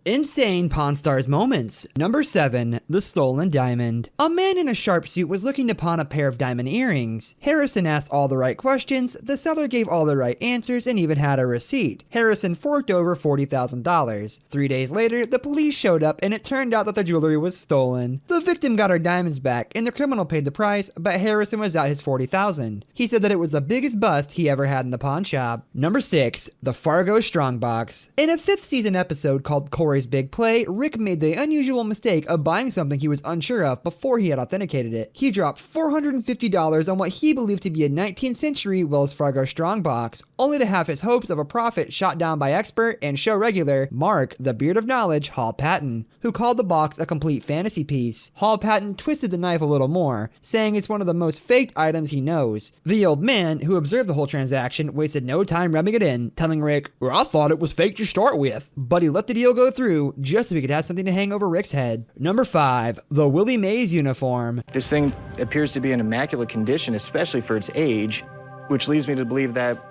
Insane Pawn Stars moments. Number 7. The Stolen Diamond. A man in a sharp suit was looking to pawn a pair of diamond earrings. Harrison asked all the right questions, the seller gave all the right answers, and even had a receipt. Harrison forked over $40,000. 3 days later, the police showed up and it turned out that the jewelry was stolen. The victim got her diamonds back and the criminal paid the price, but Harrison was out his $40,000. He said that it was the biggest bust he ever had in the pawn shop. Number 6. The Fargo Strongbox. In a 5th season episode called Corey's Big Play, Rick made the unusual mistake of buying something he was unsure of before he had authenticated it. He dropped $450 on what he believed to be a 19th century Wells Fargo Strongbox, only to have his hopes of a profit shot down by expert and show regular Mark, the Beard of Knowledge, Hall Patton, who called the box a complete fantasy piece. Hall Patton twisted the knife a little more, saying it's one of the most faked items he knows. The old man, who observed the whole transaction, wasted no time rubbing it in, telling Rick, "Well, I thought it was fake to start with." But he let the deal go through just so he could have something to hang over Rick's head. Number 5. The Willie Mays uniform. This thing appears to be in immaculate condition, especially for its age, which leads me to believe that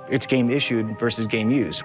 it's game issued versus game used.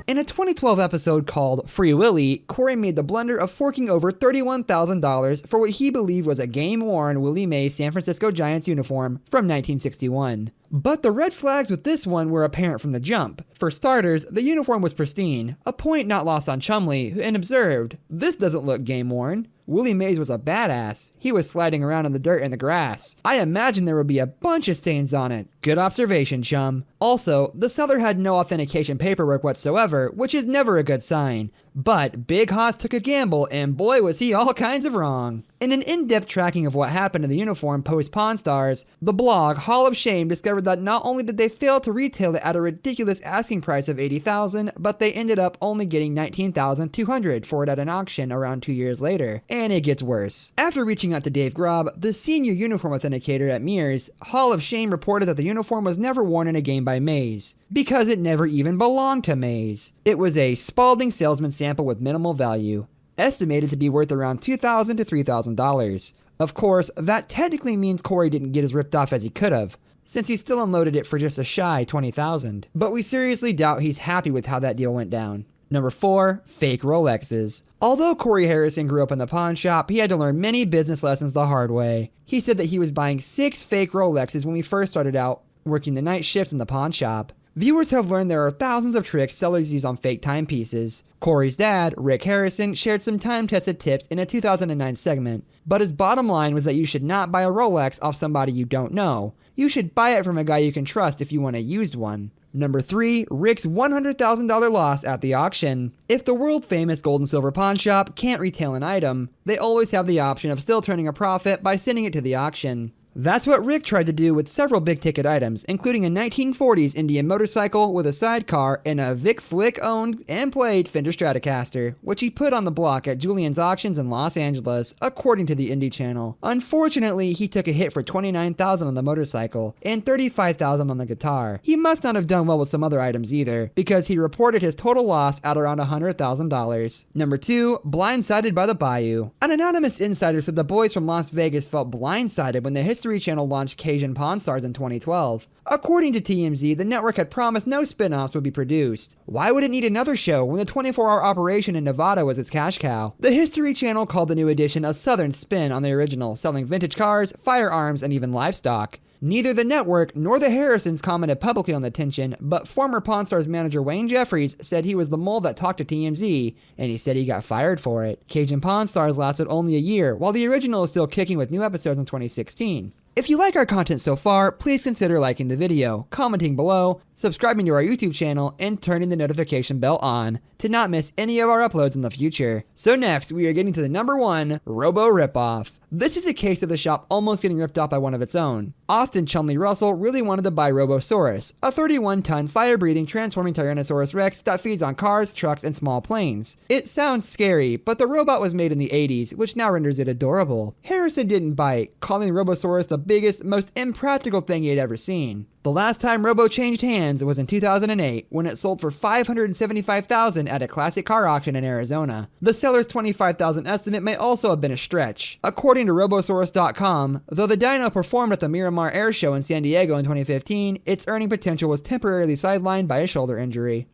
In a 2012 episode called Free Willy, Corey made the blunder of forking over $31,000 for what he believed was a game-worn Willie Mays San Francisco Giants uniform from 1961. But the red flags with this one were apparent from the jump. For starters, the uniform was pristine, a point not lost on Chumley, and observed, "This doesn't look game-worn." Willie Mays was a badass. He was sliding around in the dirt and the grass. I imagine there would be a bunch of stains on it. Good observation, chum. Also, the seller had no authentication paperwork whatsoever, which is never a good sign. But Big Hoss took a gamble, and boy was he all kinds of wrong. In an in-depth tracking of what happened to the uniform post Pawn Stars, the blog Hall of Shame discovered that not only did they fail to retail it at a ridiculous asking price of $80,000, but they ended up only getting $19,200 for it at an auction around 2 years later. And it gets worse. After reaching out to Dave Grob, the senior uniform authenticator at Mears, Hall of Shame reported that the uniform was never worn in a game by Mays, because it never even belonged to Mays. It was a Spalding salesman sample with minimal value, estimated to be worth around $2,000 to $3,000. Of course, that technically means Corey didn't get as ripped off as he could have, since he still unloaded it for just a shy $20,000. But we seriously doubt he's happy with how that deal went down. Number 4. Fake Rolexes. Although Corey Harrison grew up in the pawn shop, he had to learn many business lessons the hard way. He said that he was buying 6 fake Rolexes when we first started out working the night shifts in the pawn shop. Viewers have learned there are thousands of tricks sellers use on fake timepieces. Corey's dad, Rick Harrison, shared some time-tested tips in a 2009 segment, but his bottom line was that you should not buy a Rolex off somebody you don't know. You should buy it from a guy you can trust if you want a used one. Number 3. Rick's $100,000 loss at the auction. If the world-famous gold and silver pawn shop can't retail an item, they always have the option of still turning a profit by sending it to the auction. That's what Rick tried to do with several big-ticket items, including a 1940s Indian motorcycle with a sidecar and a Vic Flick-owned and played Fender Stratocaster, which he put on the block at Julian's Auctions in Los Angeles, according to the Indie Channel. Unfortunately, he took a hit for $29,000 on the motorcycle and $35,000 on the guitar. He must not have done well with some other items either, because he reported his total loss at around $100,000. Number 2. Blindsided by the Bayou. An anonymous insider said the boys from Las Vegas felt blindsided when the History Channel launched Cajun Pawn Stars in 2012. According to TMZ, the network had promised no spin-offs would be produced. Why would it need another show when the 24-hour operation in Nevada was its cash cow? The History Channel called the new edition a southern spin on the original, selling vintage cars, firearms, and even livestock. Neither the network nor the Harrisons commented publicly on the tension, but former Pawn Stars manager Wayne Jeffries said he was the mole that talked to TMZ, and he said he got fired for it. Cajun Pawn Stars lasted only a year, while the original is still kicking with new episodes in 2016. If you like our content so far, please consider liking the video, commenting below, subscribing to our YouTube channel, and turning the notification bell on to not miss any of our uploads in the future. So next, we are getting to the number 1 Robo ripoff. This is a case of the shop almost getting ripped off by one of its own. Austin Chumley Russell really wanted to buy Robosaurus, a 31-ton fire-breathing transforming Tyrannosaurus Rex that feeds on cars, trucks, and small planes. It sounds scary, but the robot was made in the 80s, which now renders it adorable. Harrison didn't bite, calling Robosaurus the biggest, most impractical thing he had ever seen. The last time Robo changed hands was in 2008 when it sold for $575,000 at a classic car auction in Arizona. The seller's $25,000 estimate may also have been a stretch. According to Robosaurus.com, though the dino performed at the Miramar Air Show in San Diego in 2015, its earning potential was temporarily sidelined by a shoulder injury.